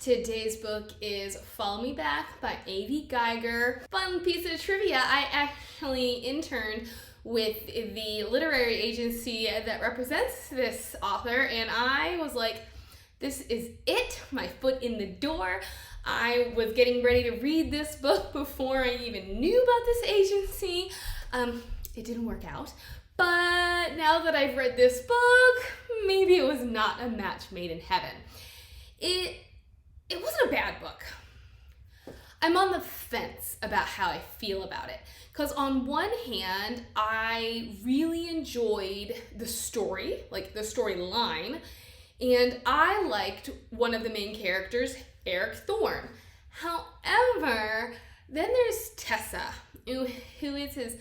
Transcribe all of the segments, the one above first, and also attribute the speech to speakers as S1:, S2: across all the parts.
S1: Today's book is Follow Me Back by A.V. Geiger. Fun piece of trivia, I actually interned with the literary agency that represents this author, and I was like, this is it, my foot in the door. I was getting ready to read this book before I even knew about this agency. It didn't work out, but now that I've read this book, maybe it was not a match made in heaven. It wasn't a bad book. I'm on the fence about how I feel about it. Because on one hand, I really enjoyed the story, like the storyline, and I liked one of the main characters, Eric Thorne. However, then there's Tessa, who is his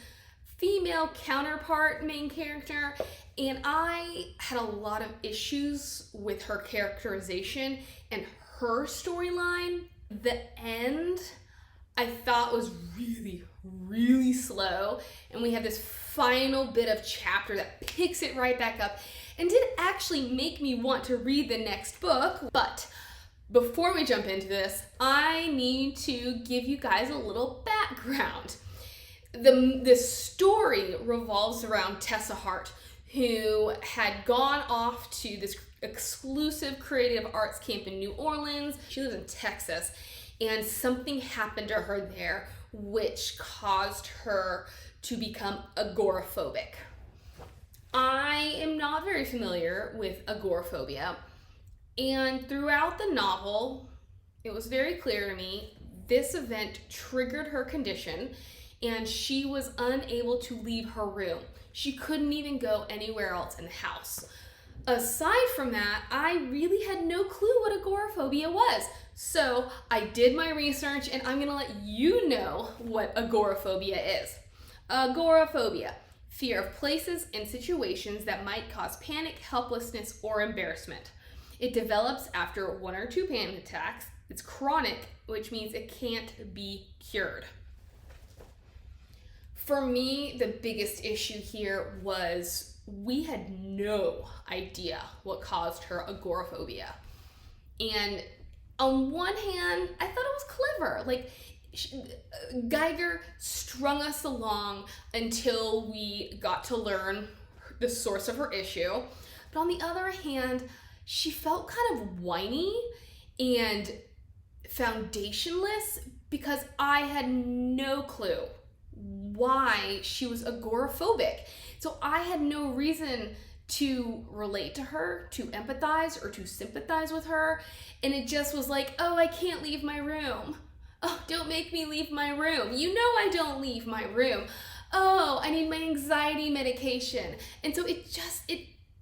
S1: female counterpart main character, and I had a lot of issues with her characterization and her storyline. The end I thought was really slow, and we had this final bit of chapter that picks it right back up and did actually make me want to read the next book. But before we jump into this, I need to give you guys a little background. The story revolves around Tessa Hart, who had gone off to this exclusive creative arts camp in New Orleans. She lives in Texas, and something happened to her there which caused her to become agoraphobic. I am not very familiar with agoraphobia, and throughout the novel, it was very clear to me this event triggered her condition, and she was unable to leave her room. She couldn't even go anywhere else in the house. Aside from that, I really had no clue what agoraphobia was. So I did my research, and I'm gonna let you know what agoraphobia is. Agoraphobia, fear of places and situations that might cause panic, helplessness, or embarrassment. It develops after 1 or 2 panic attacks. It's chronic, which means it can't be cured. For me, the biggest issue here was we had no idea what caused her agoraphobia. And on one hand, I thought it was clever. Like, Geiger strung us along until we got to learn the source of her issue. But on the other hand, she felt kind of whiny and foundationless because I had no clue why she was agoraphobic. So I had no reason to relate to her, to empathize, or to sympathize with her. And it just was like, oh, I can't leave my room. Oh, don't make me leave my room. You know I don't leave my room. Oh, I need my anxiety medication. And so it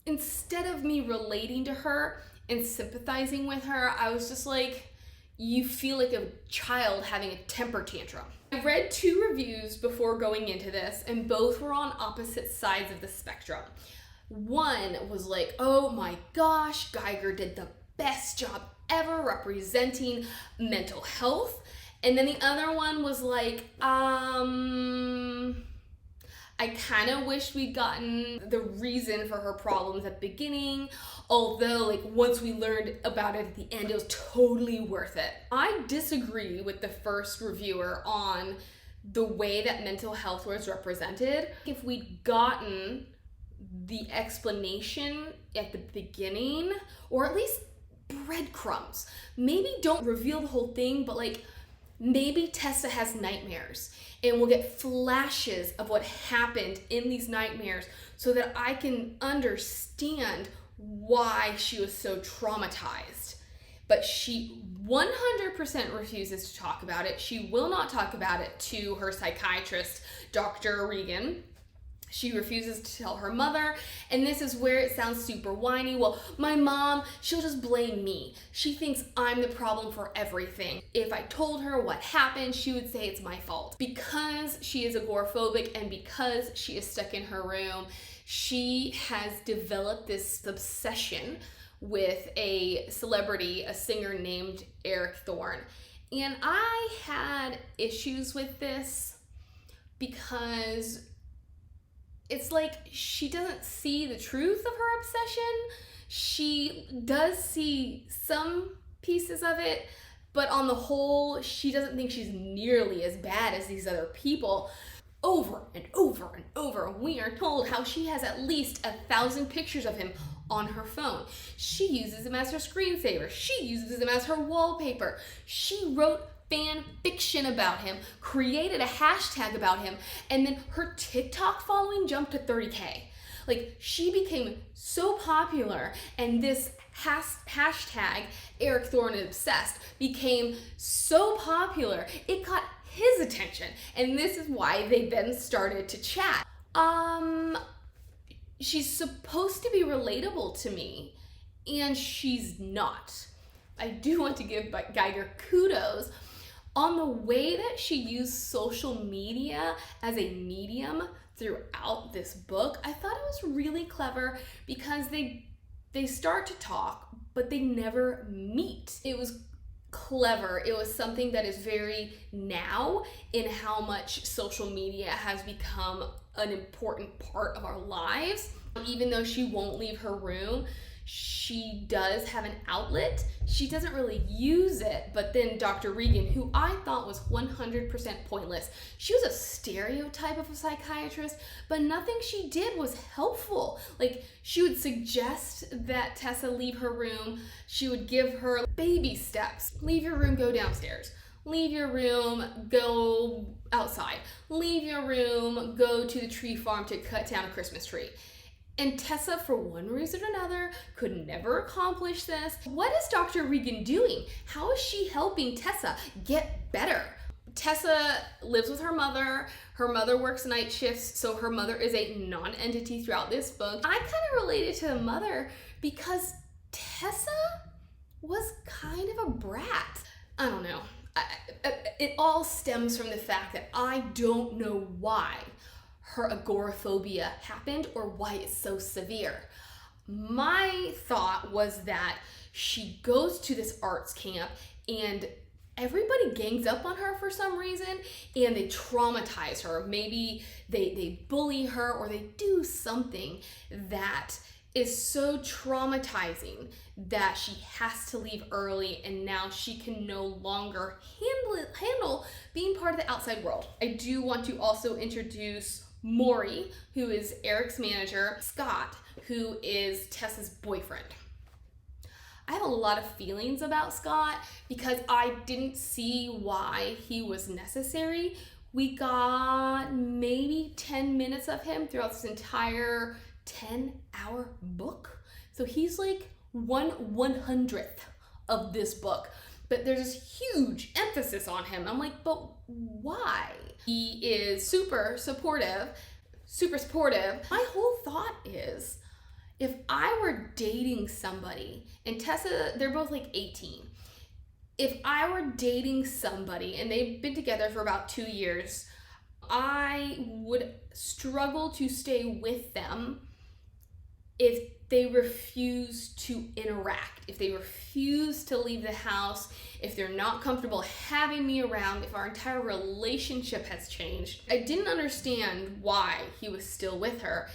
S1: instead of me relating to her and sympathizing with her, I was just like, you feel like a child having a temper tantrum. I read 2 reviews before going into this, and both were on opposite sides of the spectrum. One was like, oh my gosh, Geiger did the best job ever representing mental health. And then the other one was like, I kind of wish we'd gotten the reason for her problems at the beginning, although like once we learned about it at the end, it was totally worth it. I disagree with the first reviewer on the way that mental health was represented. If we'd gotten the explanation at the beginning, or at least breadcrumbs, maybe don't reveal the whole thing, but like maybe Tessa has nightmares and we'll get flashes of what happened in these nightmares so that I can understand why she was so traumatized. But she 100% refuses to talk about it. She will not talk about it to her psychiatrist, Dr. Regan. She refuses to tell her mother, and this is where it sounds super whiny. Well, my mom, she'll just blame me. She thinks I'm the problem for everything. If I told her what happened, she would say it's my fault. Because she is agoraphobic and because she is stuck in her room, she has developed this obsession with a celebrity, a singer named Eric Thorne. And I had issues with this because it's like she doesn't see the truth of her obsession. She does see some pieces of it, but on the whole, she doesn't think she's nearly as bad as these other people. Over and over and over, we are told how she has at least 1,000 pictures of him on her phone. She uses them as her screensaver. She uses them as her wallpaper. She wrote fan fiction about him, created a hashtag about him, and then her TikTok following jumped to 30K. Like, she became so popular, and this hashtag, Eric Thorne is Obsessed, became so popular, it caught his attention, and this is why they then started to chat. She's supposed to be relatable to me, and she's not. I do want to give Geiger kudos on the way that she used social media as a medium throughout this book. I thought it was really clever because they start to talk, but they never meet. It was clever. It was something that is very now in how much social media has become an important part of our lives. Even though she won't leave her room, she does have an outlet. She doesn't really use it, but then Dr. Regan, who I thought was 100% pointless, she was a stereotype of a psychiatrist, but nothing she did was helpful. Like, she would suggest that Tessa leave her room. She would give her baby steps. Leave your room, go downstairs. Leave your room, go outside. Leave your room, go to the tree farm to cut down a Christmas tree. And Tessa, for one reason or another, could never accomplish this. What is Dr. Regan doing? How is she helping Tessa get better? Tessa lives with her mother. Her mother works night shifts, so her mother is a non-entity throughout this book. I kind of related to the mother because Tessa was kind of a brat. I don't know. It all stems from the fact that I don't know why her agoraphobia happened or why it's so severe. My thought was that she goes to this arts camp and everybody gangs up on her for some reason and they traumatize her. Maybe they bully her or they do something that is so traumatizing that she has to leave early, and now she can no longer handle being part of the outside world. I do want to also introduce Maury, who is Eric's manager, Scott, who is Tessa's boyfriend. I have a lot of feelings about Scott because I didn't see why he was necessary. We got maybe 10 minutes of him throughout this entire 10-hour book. So he's like 1/100th of this book. But there's this huge emphasis on him. I'm like, but why? He is super supportive. My whole thought is, if I were dating somebody, and Tessa, they're both like 18. If I were dating somebody and they've been together for about 2 years, I would struggle to stay with them if they refuse to interact, if they refuse to leave the house, if they're not comfortable having me around, if our entire relationship has changed. I didn't understand why he was still with her.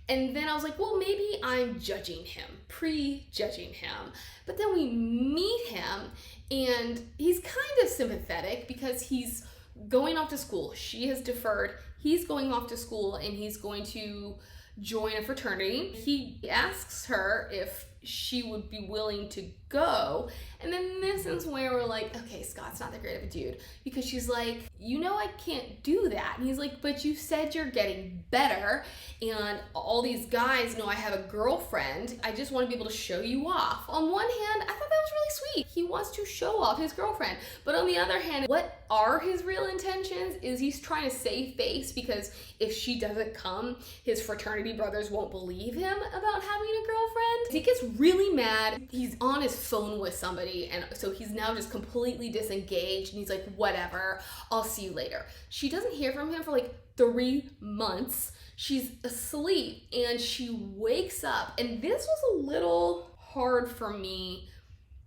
S1: And then I was like, well, maybe I'm judging him, prejudging him. But then we meet him and he's kind of sympathetic because he's going off to school. She has deferred. He's going off to school and he's going to join a fraternity. He asks her if she would be willing to go. And then this is where we're like, okay, Scott's not that great of a dude, because she's like, you know, I can't do that. And he's like, but you said you're getting better and all these guys know I have a girlfriend. I just want to be able to show you off. On one hand, I thought that was really sweet. He wants to show off his girlfriend. But on the other hand, what are his real intentions? Is he's trying to save face because if she doesn't come, his fraternity brothers won't believe him about having a girlfriend? He gets really mad. He's on his phone with somebody, and so he's now just completely disengaged, and he's like, whatever, I'll see you later. She doesn't hear from him for like 3 months. She's asleep and she wakes up, and this was a little hard for me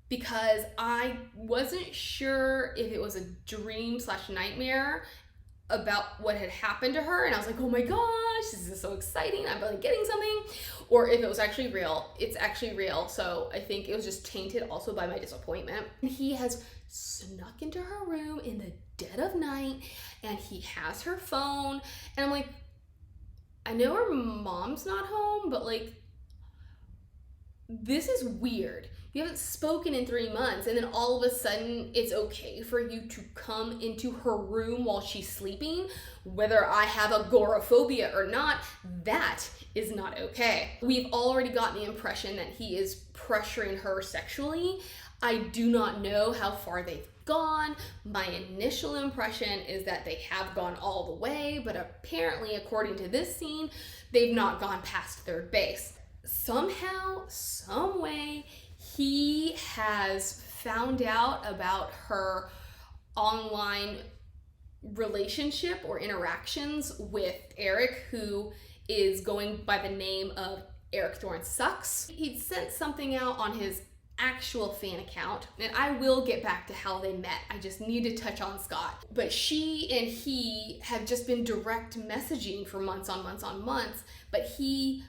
S1: because I wasn't sure if it was a dream/nightmare about what had happened to her, and I was like, oh my gosh, this is so exciting, I'm really getting something, or if it was actually real. It's actually real, so I think it was just tainted also by my disappointment. He has snuck into her room in the dead of night, and he has her phone, and I'm like, I know her mom's not home, but like, this is weird. You haven't spoken in 3 months, and then all of a sudden it's okay for you to come into her room while she's sleeping. Whether I have agoraphobia or not, that is not okay. We've already gotten the impression that he is pressuring her sexually. I do not know how far they've gone. My initial impression is that they have gone all the way, but apparently, according to this scene, they've not gone past third base. Somehow, some way, he has found out about her online relationship or interactions with Eric, who is going by the name of Eric Thorne Sucks. He'd sent something out on his actual fan account, and I will get back to how they met. I just need to touch on Scott. But she and he have just been direct messaging for months on months on months, but he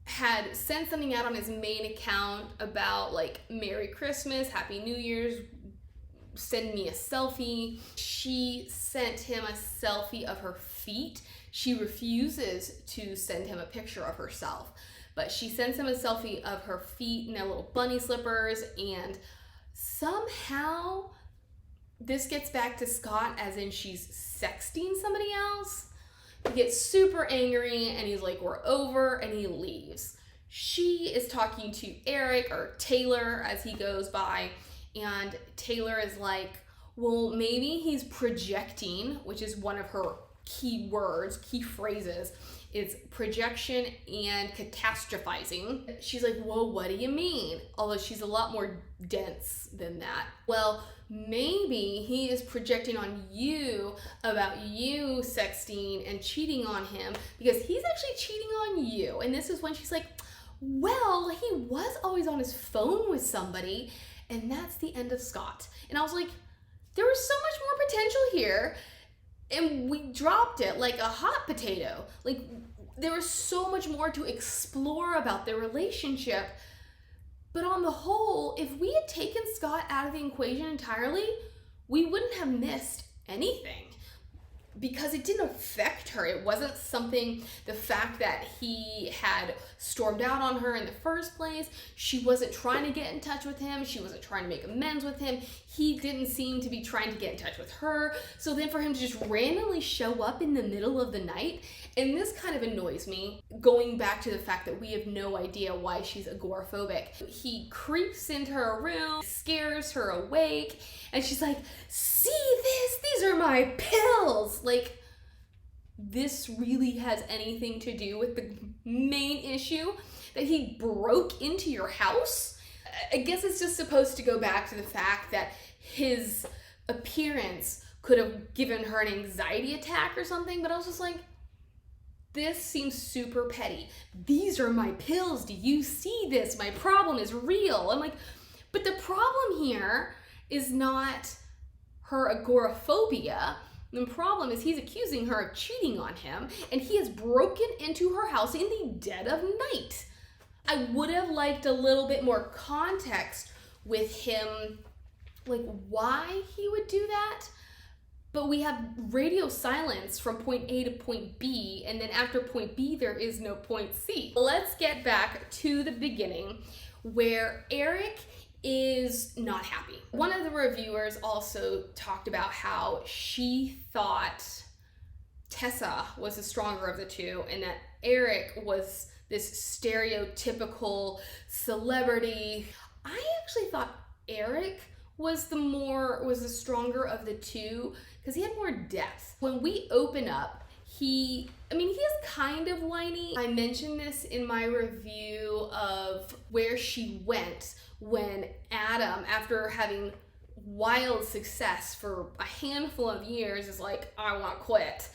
S1: had sent something out on his main account about like Merry Christmas, Happy New Year's, send me a selfie. She sent him a selfie of her feet. She refuses to send him a picture of herself, but she sends him a selfie of her feet in their little bunny slippers, and somehow this gets back to Scott as in she's sexting somebody else. He gets super angry and he's like, we're over, and he leaves. She is talking to Eric, or Taylor as he goes by, and Taylor is like, well, maybe he's projecting, which is one of her key words, key phrases, is projection and catastrophizing. She's like, whoa, what do you mean? Although she's a lot more dense than that. Well, maybe he is projecting on you about you sexting and cheating on him, because he's actually cheating on you. And this is when she's like, well, he was always on his phone with somebody, and that's the end of Scott. And I was like, there was so much more potential here, and we dropped it like a hot potato. Like, there was so much more to explore about their relationship. But on the whole, if we had taken Scott out of the equation entirely, we wouldn't have missed anything, because it didn't affect her. It wasn't something, the fact that he had stormed out on her in the first place, she wasn't trying to get in touch with him, she wasn't trying to make amends with him, he didn't seem to be trying to get in touch with her. So then for him to just randomly show up in the middle of the night, and this kind of annoys me, going back to the fact that we have no idea why she's agoraphobic. He creeps into her room, scares her awake, and she's like, see this? These are my pills! Like, this really has anything to do with the main issue that he broke into your house? I guess it's just supposed to go back to the fact that his appearance could have given her an anxiety attack or something, but I was just like, this seems super petty. These are my pills. Do you see this? My problem is real. I'm like, but the problem here is not her agoraphobia. The problem is he's accusing her of cheating on him, and he has broken into her house in the dead of night. I would have liked a little bit more context with him, like why he would do that. But we have radio silence from point A to point B, and then after point B, there is no point C. Let's get back to the beginning, where Eric is not happy. One of the reviewers also talked about how she thought Tessa was the stronger of the two, and that Eric was this stereotypical celebrity. I actually thought Eric was the stronger of the two, because he had more depth. When we open up, he is kind of whiny. I mentioned this in my review of Where She Went, when Adam, after having wild success for a handful of years, is like, I want to quit.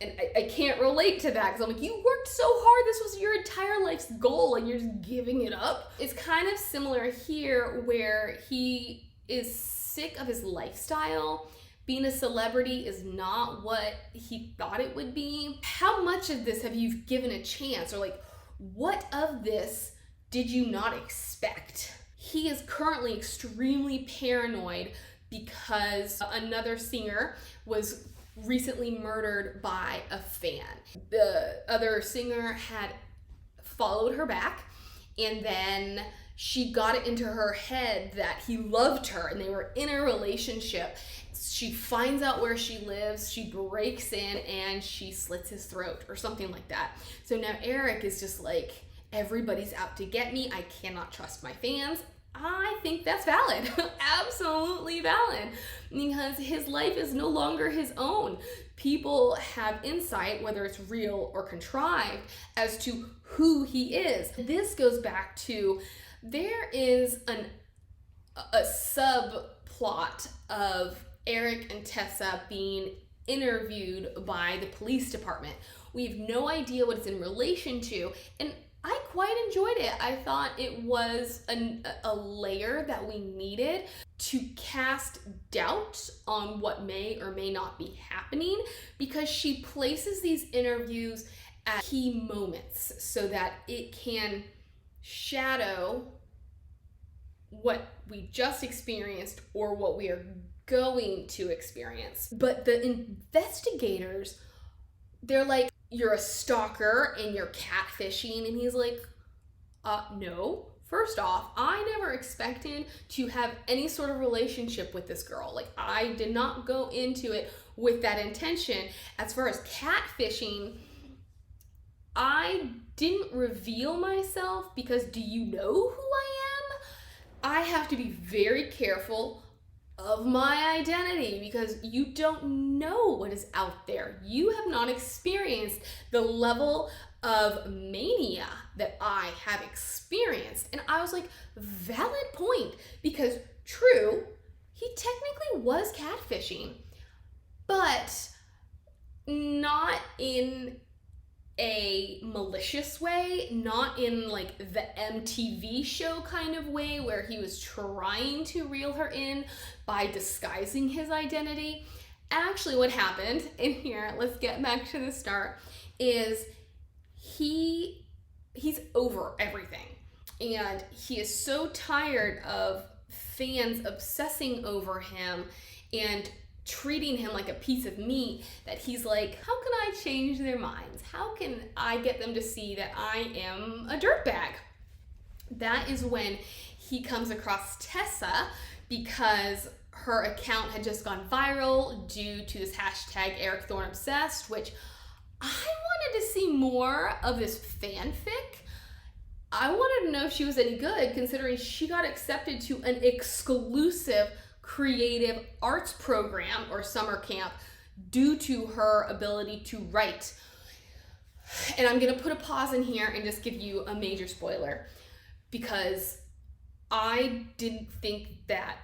S1: And I can't relate to that, because I'm like, you worked so hard, this was your entire life's goal, and you're just giving it up. It's kind of similar here, where he is sick of his lifestyle. Being a celebrity is not what he thought it would be. How much of this have you given a chance? Or like, What of this did you not expect? He is currently extremely paranoid because another singer was recently murdered by a fan. The other singer had followed her back, and then she got it into her head that he loved her and they were in a relationship. She finds out where she lives, she breaks in, and she slits his throat or something like that. So now Eric is just like, everybody's out to get me. I cannot trust my fans. I think that's valid. Absolutely valid. Because his life is no longer his own. People have insight, whether it's real or contrived, as to who he is. This goes back to, there is a subplot of Eric and Tessa being interviewed by the police department. We have no idea what it's in relation to, and I quite enjoyed it. I thought it was a layer that we needed to cast doubt on what may or may not be happening, because she places these interviews at key moments so that it can shadow what we just experienced or what we are going to experience. But the investigators, they're like, you're a stalker and you're catfishing. And he's like, no. First off, I never expected to have any sort of relationship with this girl. Like, I did not go into it with that intention. As far as catfishing, I didn't reveal myself because do you know who I am? I have to be very careful of my identity because you don't know what is out there. You have not experienced the level of mania that I have experienced. And I was like, valid point, because true, he technically was catfishing, but not in a malicious way, not in like the MTV show kind of way where he was trying to reel her in by disguising his identity. Actually, what happened in here, let's get back to the start, is he's over everything. And he is so tired of fans obsessing over him and treating him like a piece of meat that he's like, how can I change their minds? How can I get them to see that I am a dirtbag? That is when he comes across Tessa, because her account had just gone viral due to this hashtag Eric Thorne Obsessed, which I wanted to see more of this fanfic. I wanted to know if she was any good, considering she got accepted to an exclusive creative arts program or summer camp due to her ability to write. And I'm gonna put a pause in here and just give you a major spoiler, because I didn't think that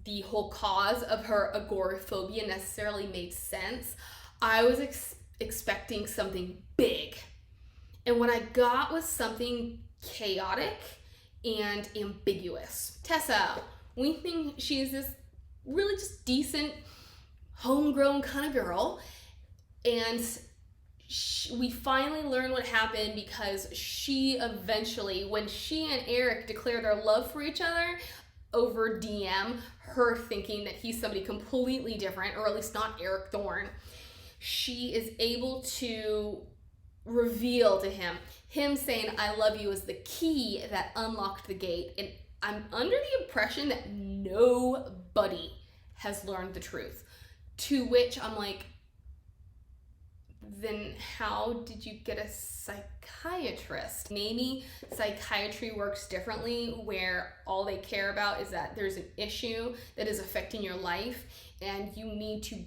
S1: the whole cause of her agoraphobia necessarily made sense. I was expecting something big, and what I got was something chaotic and ambiguous. Tessa, we think she's this really just decent, homegrown kind of girl, and we finally learn what happened because she eventually, when she and Eric declare their love for each other over DM, her thinking that he's somebody completely different, or at least not Eric Thorne, she is able to reveal to him saying I love you is the key that unlocked the gate. And I'm under the impression that nobody has learned the truth, to which I'm like, then how did you get a psychiatrist? Maybe psychiatry works differently, where all they care about is that there's an issue that is affecting your life and you need to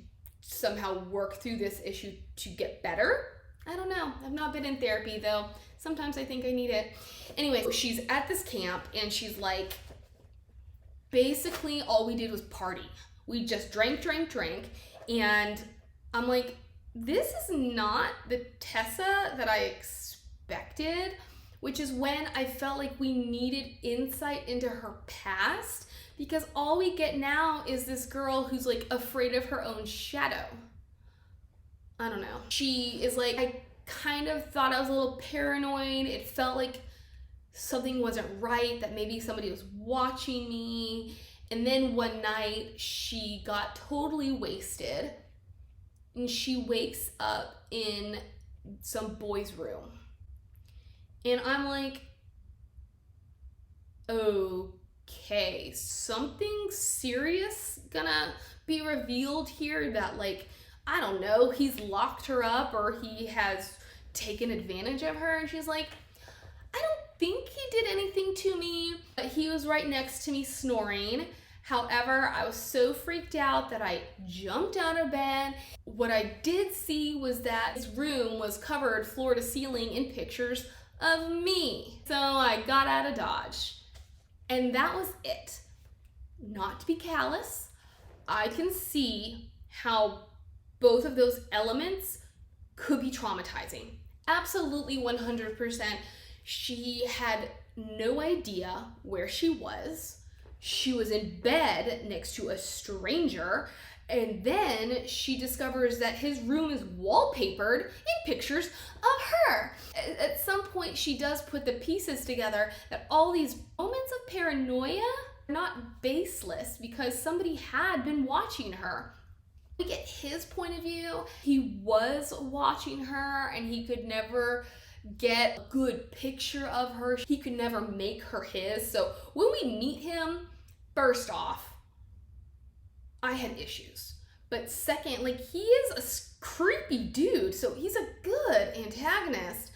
S1: somehow work through this issue to get better. I don't know. I've not been in therapy though. Sometimes I think I need it. Anyway, she's at this camp and she's like, basically all we did was party. We just drank. And I'm like, this is not the Tessa that I expected, which is when I felt like we needed insight into her past, because all we get now is this girl who's like afraid of her own shadow. I don't know. She is like, I kind of thought I was a little paranoid. It felt like something wasn't right, that maybe somebody was watching me. And then one night she got totally wasted and she wakes up in some boy's room. And I'm like, okay, something serious gonna be revealed here, that like, I don't know, he's locked her up or he has taken advantage of her. And she's like, I don't think he did anything to me, but he was right next to me snoring. However, I was so freaked out that I jumped out of bed. What I did see was that his room was covered floor to ceiling in pictures of me. So I got out of Dodge. And that was it. Not to be callous, I can see how both of those elements could be traumatizing. Absolutely 100%. She had no idea where she was. She was in bed next to a stranger, and then she discovers that his room is wallpapered in pictures of her. At some point, she does put the pieces together that all these moments of paranoia are not baseless because somebody had been watching her. We get his point of view. He was watching her and he could never get a good picture of her. He could never make her his. So when we meet him, first off, I had issues. But second, like, he is a creepy dude, so he's a good antagonist.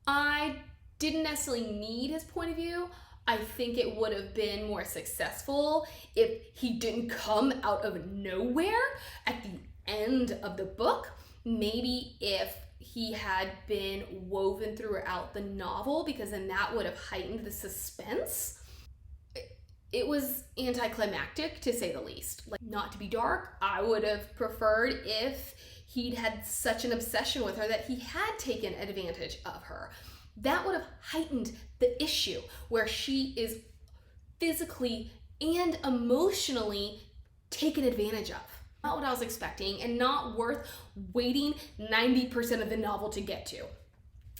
S1: I didn't necessarily need his point of view. I think it would have been more successful if he didn't come out of nowhere at the end of the book. Maybe if he had been woven throughout the novel, because then that would have heightened the suspense. It was anticlimactic, to say the least. Like, not to be dark, I would have preferred if he'd had such an obsession with her that he had taken advantage of her. That would have heightened the issue where she is physically and emotionally taken advantage of. Not what I was expecting, and not worth waiting 90% of the novel to get to.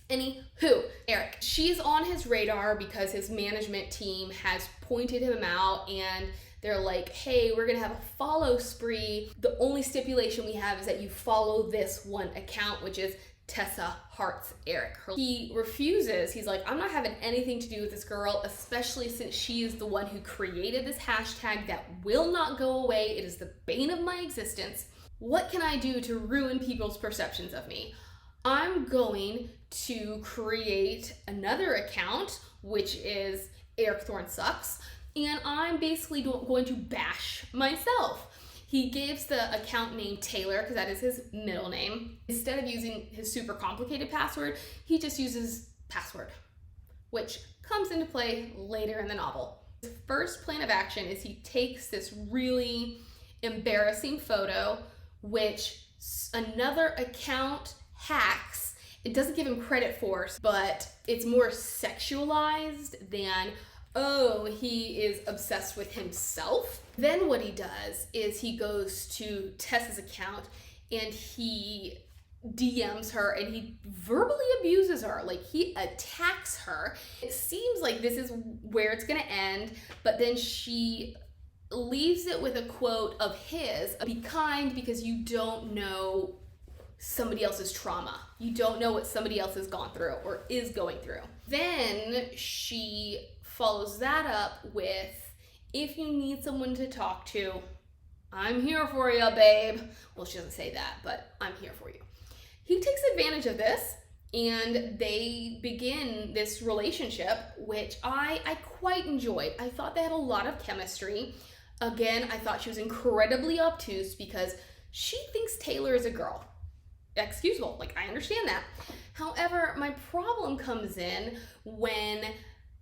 S1: Anywho, Eric, she's on his radar because his management team has pointed him out and they're like, hey, we're gonna have a follow spree. The only stipulation we have is that you follow this one account, which is Tessa Hearts Eric. He refuses. He's like, I'm not having anything to do with this girl, especially since she is the one who created this hashtag that will not go away. It is the bane of my existence. What can I do to ruin people's perceptions of me? I'm going to create another account, which is Eric Thorne Sucks, and I'm basically going to bash myself. He gives the account name Taylor because that is his middle name. Instead of using his super complicated password, he just uses password, which comes into play later in the novel. His first plan of action is he takes this really embarrassing photo, which another account hacks. It doesn't give him credit for, but it's more sexualized than, oh, he is obsessed with himself. Then what he does is he goes to Tessa's account and he DMs her and he verbally abuses her. Like, he attacks her. It seems like this is where it's gonna end, but then she leaves it with a quote of his: be kind because you don't know somebody else's trauma. You don't know what somebody else has gone through or is going through. Then she follows that up with, if you need someone to talk to, I'm here for you, babe. Well, she doesn't say that, but I'm here for you. He takes advantage of this and they begin this relationship, which I quite enjoyed. I thought they had a lot of chemistry. Again, I thought she was incredibly obtuse because she thinks Taylor is a girl. Excusable, like, I understand that. However, my problem comes in when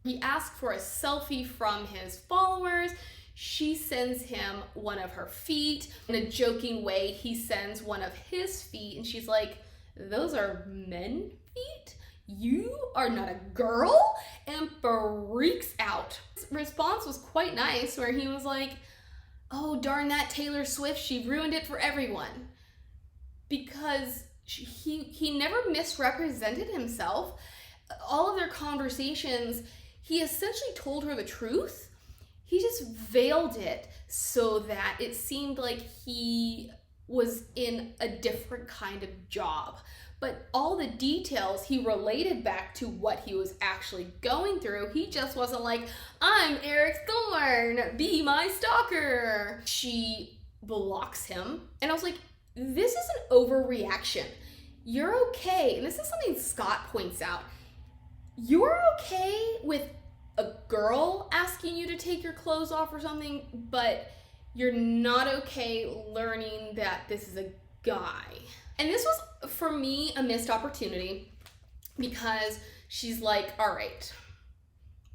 S1: he asks for a selfie from his followers. She sends him one of her feet. In a joking way, he sends one of his feet, and she's like, those are men feet? You are not a girl? And freaks out. His response was quite nice, where he was like, oh, darn that Taylor Swift, she ruined it for everyone. Because he never misrepresented himself. All of their conversations, he essentially told her the truth. He just veiled it so that it seemed like he was in a different kind of job. But all the details he related back to what he was actually going through. He just wasn't like, I'm Eric Thorne, be my stalker. She blocks him. And I was like, this is an overreaction. You're okay. And this is something Scott points out. You're okay with a girl asking you to take your clothes off or something, but you're not okay learning that this is a guy. And this was, for me, a missed opportunity because she's like, all right,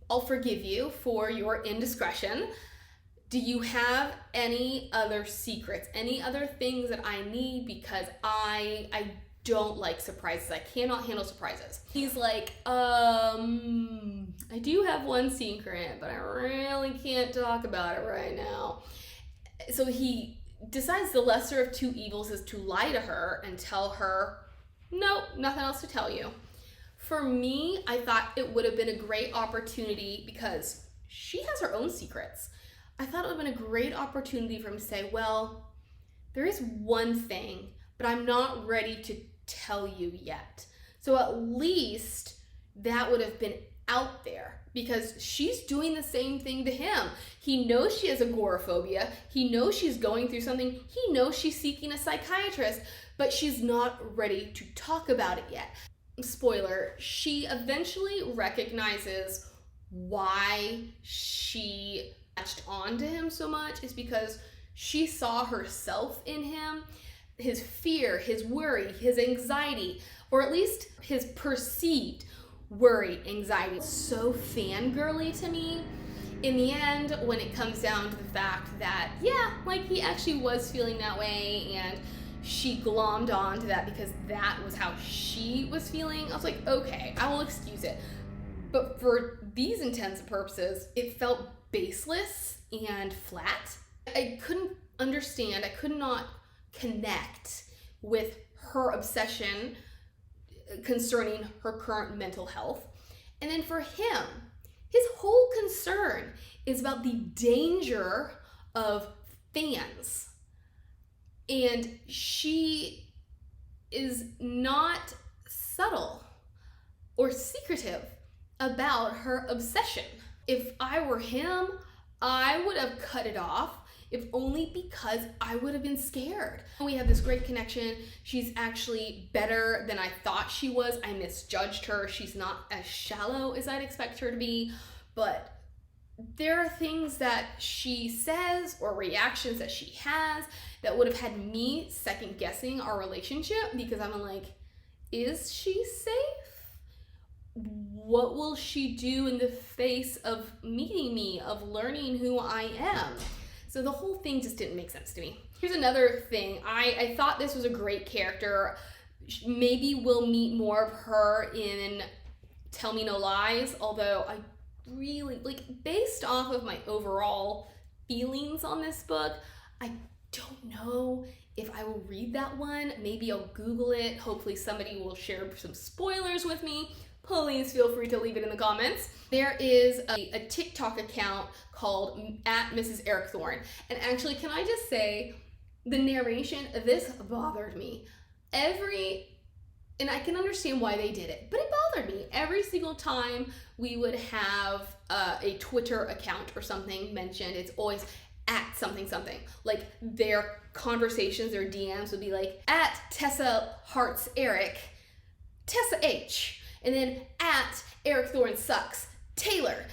S1: I'll forgive you for your indiscretion. Do you have any other secrets, any other things that I need? Because I don't like surprises. I cannot handle surprises. He's like, I do have one secret, but I really can't talk about it right now. So he decides the lesser of two evils is to lie to her and tell her, no, nothing else to tell you. For me, I thought it would have been a great opportunity because she has her own secrets. I thought it would have been a great opportunity for him to say, well, there is one thing, but I'm not ready to tell you yet. So at least that would have been out there because she's doing the same thing to him. He knows she has agoraphobia. He knows she's going through something. He knows she's seeking a psychiatrist, but she's not ready to talk about it yet. Spoiler, she eventually recognizes why she latched on to him so much is because she saw herself in him, his fear, his worry, his anxiety, or at least his perceived worry, anxiety. It's so fangirly to me. In the end, when it comes down to the fact that, yeah, like he actually was feeling that way and she glommed on to that because that was how she was feeling, I was like, okay, I will excuse it. But for these intents and purposes, it felt baseless and flat. I couldn't understand, I could not connect with her obsession concerning her current mental health. And then for him, his whole concern is about the danger of fans. And she is not subtle or secretive about her obsession. If I were him, I would have cut it off, if only because I would have been scared. We have this great connection. She's actually better than I thought she was. I misjudged her. She's not as shallow as I'd expect her to be, but there are things that she says or reactions that she has that would have had me second guessing our relationship because I'm like, is she safe? What will she do in the face of meeting me, of learning who I am? So the whole thing just didn't make sense to me. Here's another thing. I thought this was a great character. Maybe we'll meet more of her in Tell Me No Lies, although I really, like, based off of my overall feelings on this book, I don't know if I will read that one. Maybe I'll Google it. Hopefully somebody will share some spoilers with me. Please feel free to leave it in the comments. There is a TikTok account called @Mrs. Eric Thorne. And actually, can I just say, the narration, this bothered me. And I can understand why they did it, but it bothered me. Every single time we would have a Twitter account or something mentioned, it's always @something something. Like their conversations, their DMs would be like @Tessa Hearts Eric, Tessa H. And then @Eric Thorne Sucks, Taylor,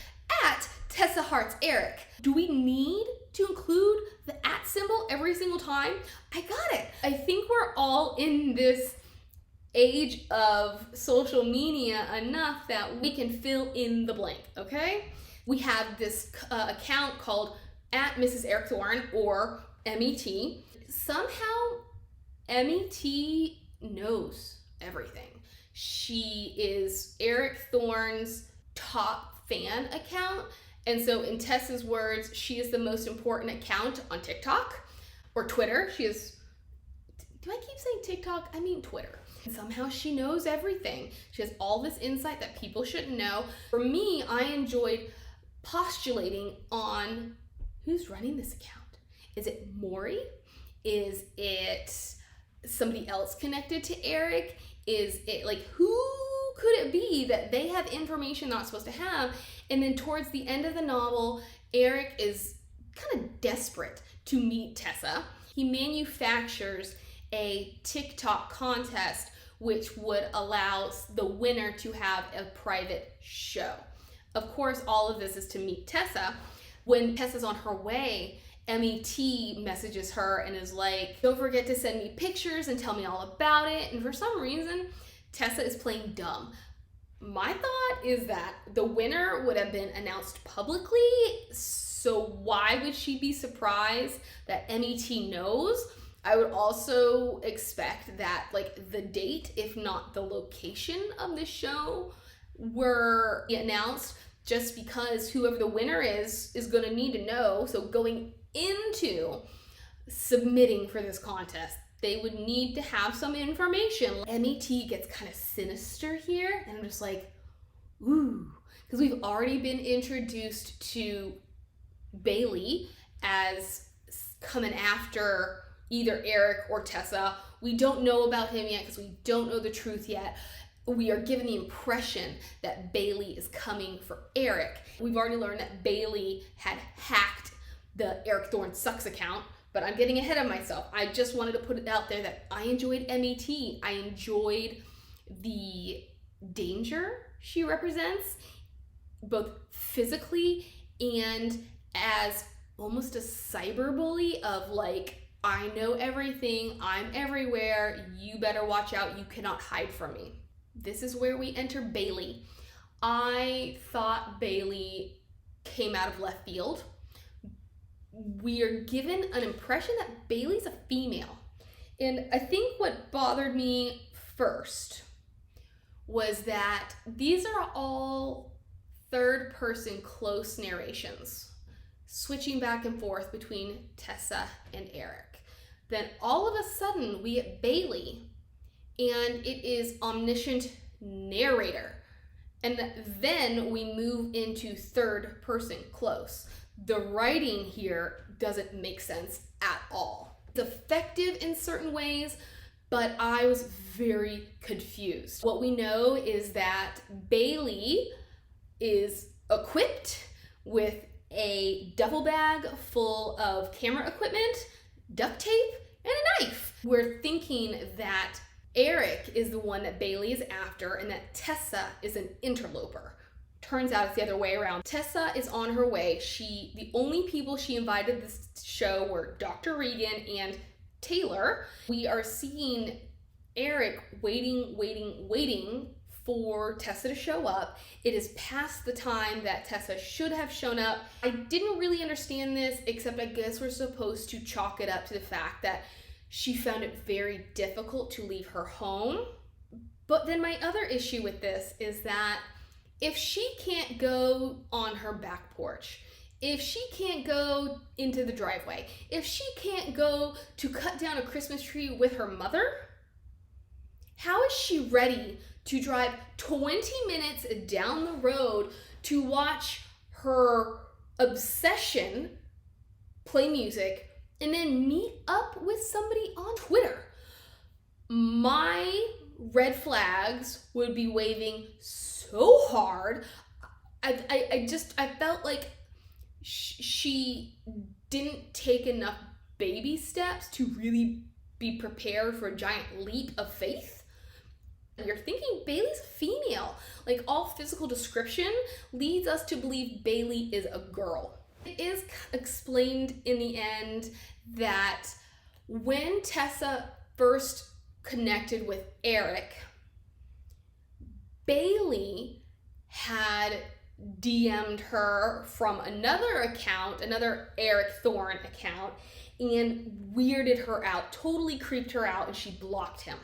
S1: @Tessa Hearts Eric. Do we need to include the @ symbol every single time? I got it. I think we're all in this age of social media enough that we can fill in the blank, okay? We have this account called @Mrs. Eric Thorne or MET. Somehow MET knows everything. She is Eric Thorne's top fan account. And so in Tessa's words, she is the most important account on TikTok or Twitter. She is, do I keep saying TikTok? I mean Twitter. Somehow she knows everything. She has all this insight that people shouldn't know. For me, I enjoyed postulating on who's running this account. Is it Maury? Is it somebody else connected to Eric? Is it like, who could it be that they have information they're not supposed to have? And then towards the end of the novel, Eric is kind of desperate to meet Tessa. He manufactures a TikTok contest which would allow the winner to have a private show. Of course, all of this is to meet Tessa. When Tessa's on her way, MET messages her and is like, don't forget to send me pictures and tell me all about it. And for some reason, Tessa is playing dumb. My thought is that the winner would have been announced publicly, so why would she be surprised that MET knows? I would also expect that like the date, if not the location of the show, were announced, just because whoever the winner is going to need to know. So going into submitting for this contest, they would need to have some information. MET gets kind of sinister here, and I'm just like, ooh, because we've already been introduced to Bailey as coming after either Eric or Tessa. We don't know about him yet because we don't know the truth yet. We are given the impression that Bailey is coming for Eric. We've already learned that Bailey had hacked the Eric Thorne Sucks account, but I'm getting ahead of myself. I just wanted to put it out there that I enjoyed MET. I enjoyed the danger she represents, both physically and as almost a cyberbully of like, I know everything, I'm everywhere, you better watch out, you cannot hide from me. This is where we enter Bailey. I thought Bailey came out of left field. We are given an impression that Bailey's a female. And I think what bothered me first was that these are all third person close narrations, switching back and forth between Tessa and Eric. Then all of a sudden we get Bailey, and it is omniscient narrator. And then we move into third person close. The writing here doesn't make sense at all. It's effective in certain ways, but I was very confused. What we know is that Bailey is equipped with a duffel bag full of camera equipment, duct tape, and a knife. We're thinking that Eric is the one that Bailey is after and that Tessa is an interloper. Turns out it's the other way around. Tessa is on her way. The only people she invited to this show were Dr. Regan and Taylor. We are seeing Eric waiting for Tessa to show up. It is past the time that Tessa should have shown up. I didn't really understand this, except I guess we're supposed to chalk it up to the fact that she found it very difficult to leave her home. But then my other issue with this is that if she can't go on her back porch, if she can't go into the driveway, if she can't go to cut down a Christmas tree with her mother, how is she ready to drive 20 minutes down the road to watch her obsession play music and then meet up with somebody on Twitter? My red flags would be waving so hard. I felt like she didn't take enough baby steps to really be prepared for a giant leap of faith. You're thinking Bailey's female. Like, all physical description leads us to believe Bailey is a girl. It is explained in the end that when Tessa first connected with Eric, Bailey had DM'd her from another account, another Eric Thorne account, and weirded her out, totally creeped her out, and she blocked him.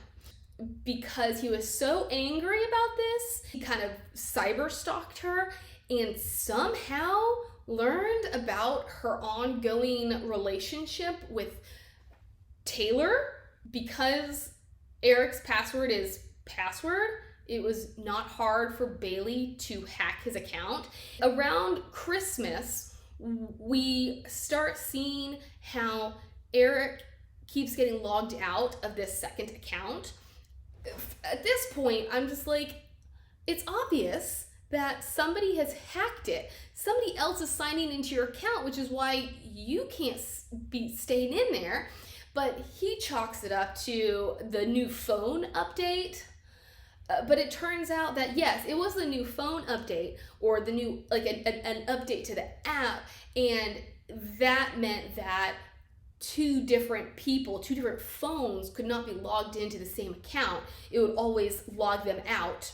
S1: Because he was so angry about this, he kind of cyber stalked her and somehow learned about her ongoing relationship with Taylor, because Eric's password is password. It was not hard for Bailey to hack his account. Around Christmas, we start seeing how Eric keeps getting logged out of this second account. At this point, I'm just like, it's obvious that somebody has hacked it. Somebody else is signing into your account, which is why you can't be staying in there. But he chalks it up to the new phone update. But it turns out that yes, it was the new phone update, or the new, like an update to the app, and that meant that two different people, two different phones could not be logged into the same account. It would always log them out.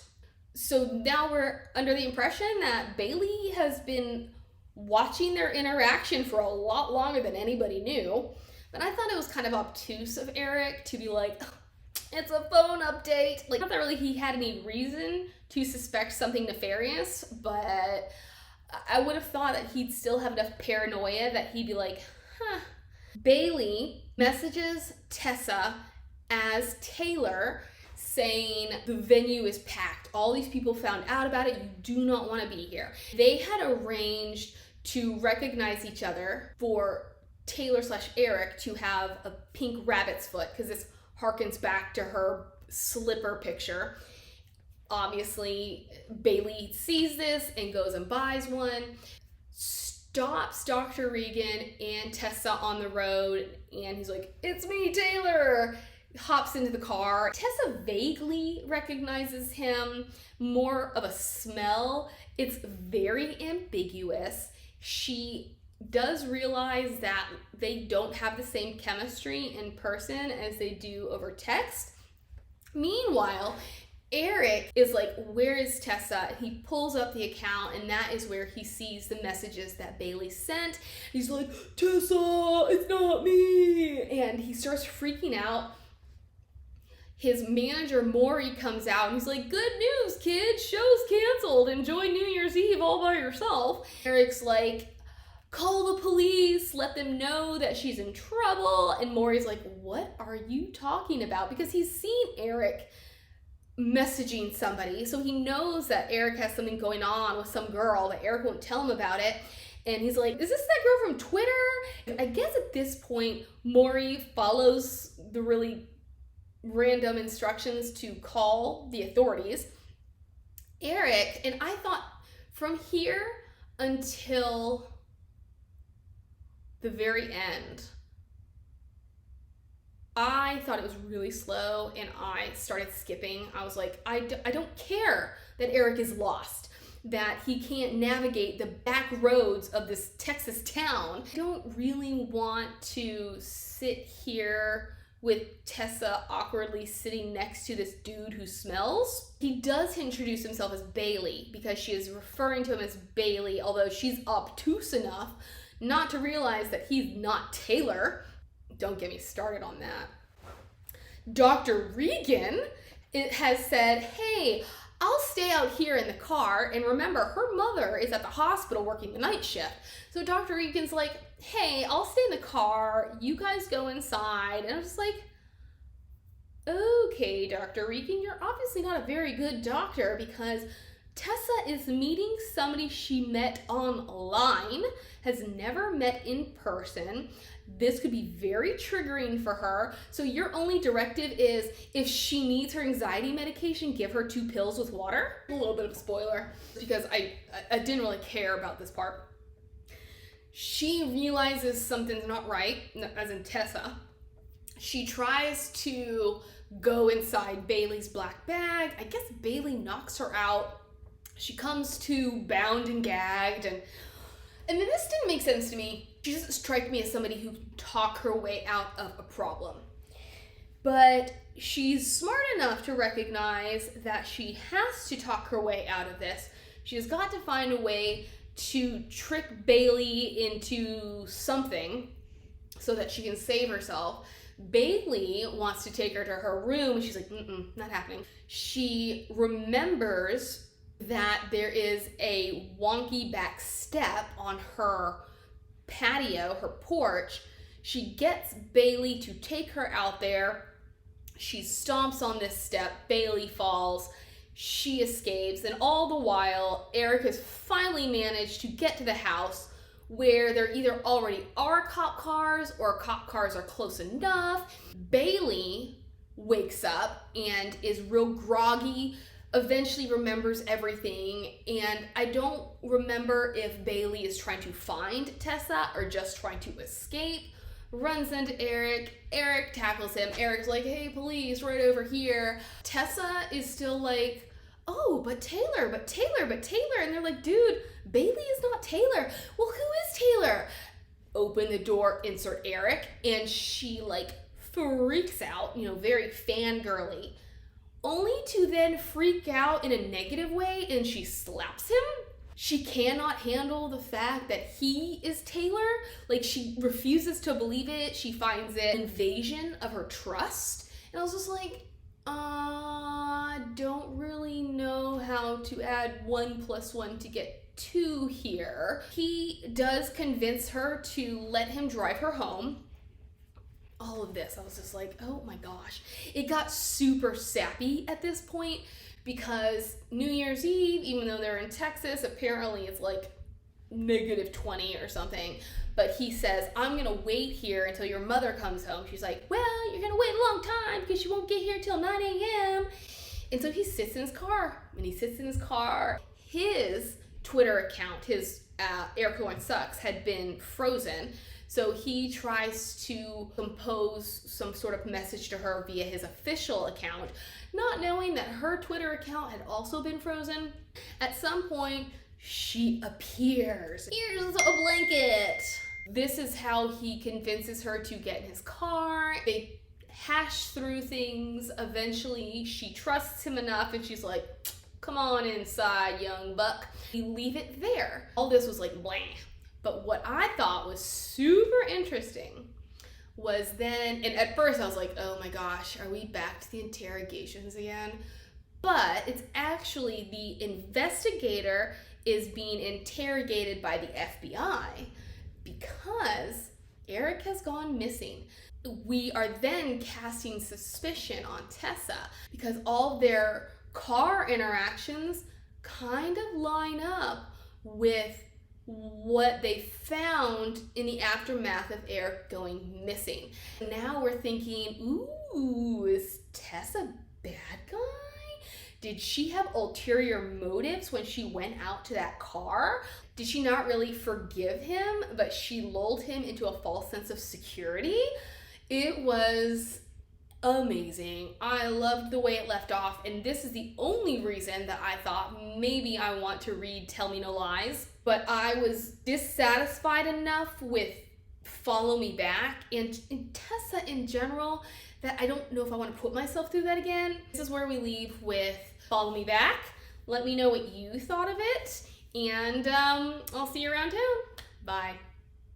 S1: So now we're under the impression that Bailey has been watching their interaction for a lot longer than anybody knew. But I thought it was kind of obtuse of Eric to be like, it's a phone update. Like, not that really he had any reason to suspect something nefarious, but I would have thought that he'd still have enough paranoia that he'd be like, huh. Bailey messages Tessa as Taylor, saying the venue is packed. All these people found out about it. You do not want to be here. They had arranged to recognize each other for Taylor/Eric to have a pink rabbit's foot, because this harkens back to her slipper picture. Obviously, Bailey sees this and goes and buys one, stops Dr. Regan and Tessa on the road, and he's like, "It's me, Taylor!" Hops into the car. Tessa vaguely recognizes him, more of a smell. It's very ambiguous. She does realize that they don't have the same chemistry in person as they do over text. Meanwhile, Eric is like, where is Tessa? He pulls up the account, and that is where he sees the messages that Bailey sent. He's like, Tessa, it's not me! And he starts freaking out. His manager, Maury, comes out and he's like, good news, kids, show's canceled. Enjoy New Year's Eve all by yourself. Eric's like, call the police, let them know that she's in trouble. And Maury's like, what are you talking about? Because he's seen Eric messaging somebody, so he knows that Eric has something going on with some girl, that Eric won't tell him about it. And he's like, is this that girl from Twitter? I guess at this point, Maury follows the really random instructions to call the authorities. Eric, and I thought from here until the very end, I thought it was really slow, and I started skipping. I was like, I don't care that Eric is lost, that he can't navigate the back roads of this Texas town. I don't really want to sit here with Tessa awkwardly sitting next to this dude who smells. He does introduce himself as Bailey, because she is referring to him as Bailey, although she's obtuse enough not to realize that he's not Taylor. Don't get me started on that. Dr. Regan has said, hey, I'll stay out here in the car, and remember, her mother is at the hospital working the night shift. So Dr. Regan's like, hey, I'll stay in the car, you guys go inside. And I was just like, okay, Dr. Regan, you're obviously not a very good doctor, because Tessa is meeting somebody she met online, has never met in person. This could be very triggering for her. So your only directive is, if she needs her anxiety medication, give her 2 pills with water. A little bit of a spoiler, because I didn't really care about this part. She realizes something's not right, as in Tessa. She tries to go inside Bailey's black bag. I guess Bailey knocks her out. She comes to bound and gagged, and then this didn't make sense to me. She doesn't strike me as somebody who can talk her way out of a problem. But she's smart enough to recognize that she has to talk her way out of this. She's got to find a way to trick Bailey into something so that she can save herself. Bailey wants to take her to her room, and she's like, not happening. She remembers that there is a wonky back step on her patio, her porch. She gets Bailey to take her out there. She stomps on this step, Bailey falls, she escapes, and all the while, Eric has finally managed to get to the house where there either already are cop cars or cop cars are close enough. Bailey wakes up and is real groggy, eventually remembers everything, and I don't remember if Bailey is trying to find Tessa or just trying to escape. Runs into Eric. Eric tackles him. Eric's like, hey, police, right over here. Tessa is still like, oh, but Taylor. And they're like, dude, Bailey is not Taylor. Well, who is Taylor? Open the door, insert Eric, and she like freaks out, very fangirly, only to then freak out in a negative way and she slaps him. She cannot handle the fact that he is Taylor. Like, she refuses to believe it. She finds it an invasion of her trust. And I was just like, don't really know how to add 1 + 1 to get 2 here. He does convince her to let him drive her home. All of this, I was just like, oh my gosh. It got super sappy at this point because New Year's Eve, even though they're in Texas, apparently it's like -20 or something. But he says, I'm gonna wait here until your mother comes home. She's like, well, you're gonna wait a long time because you won't get here till 9 a.m. And so he sits in his car. When he sits in his car, his Twitter account, his Erica One Sucks, had been frozen. So he tries to compose some sort of message to her via his official account, not knowing that her Twitter account had also been frozen. At some point, she appears. Here's a blanket. This is how he convinces her to get in his car. They hash through things. Eventually, she trusts him enough and she's like, come on inside, young buck. We leave it there. All this was like blah. But what I thought was super interesting was then, and at first I was like, oh my gosh, are we back to the interrogations again? But it's actually the investigator is being interrogated by the FBI because Eric has gone missing. We are then casting suspicion on Tessa because all their car interactions kind of line up with what they found in the aftermath of Eric going missing. Now we're thinking, ooh, is Tess a bad guy? Did she have ulterior motives when she went out to that car? Did she not really forgive him, but she lulled him into a false sense of security? It was amazing. I loved the way it left off, and this is the only reason that I thought maybe I want to read Tell Me No Lies. But I was dissatisfied enough with Follow Me Back and Tessa in general that I don't know if I want to put myself through that again. This is where we leave with Follow Me Back. Let me know what you thought of it, and I'll see you around town. Bye.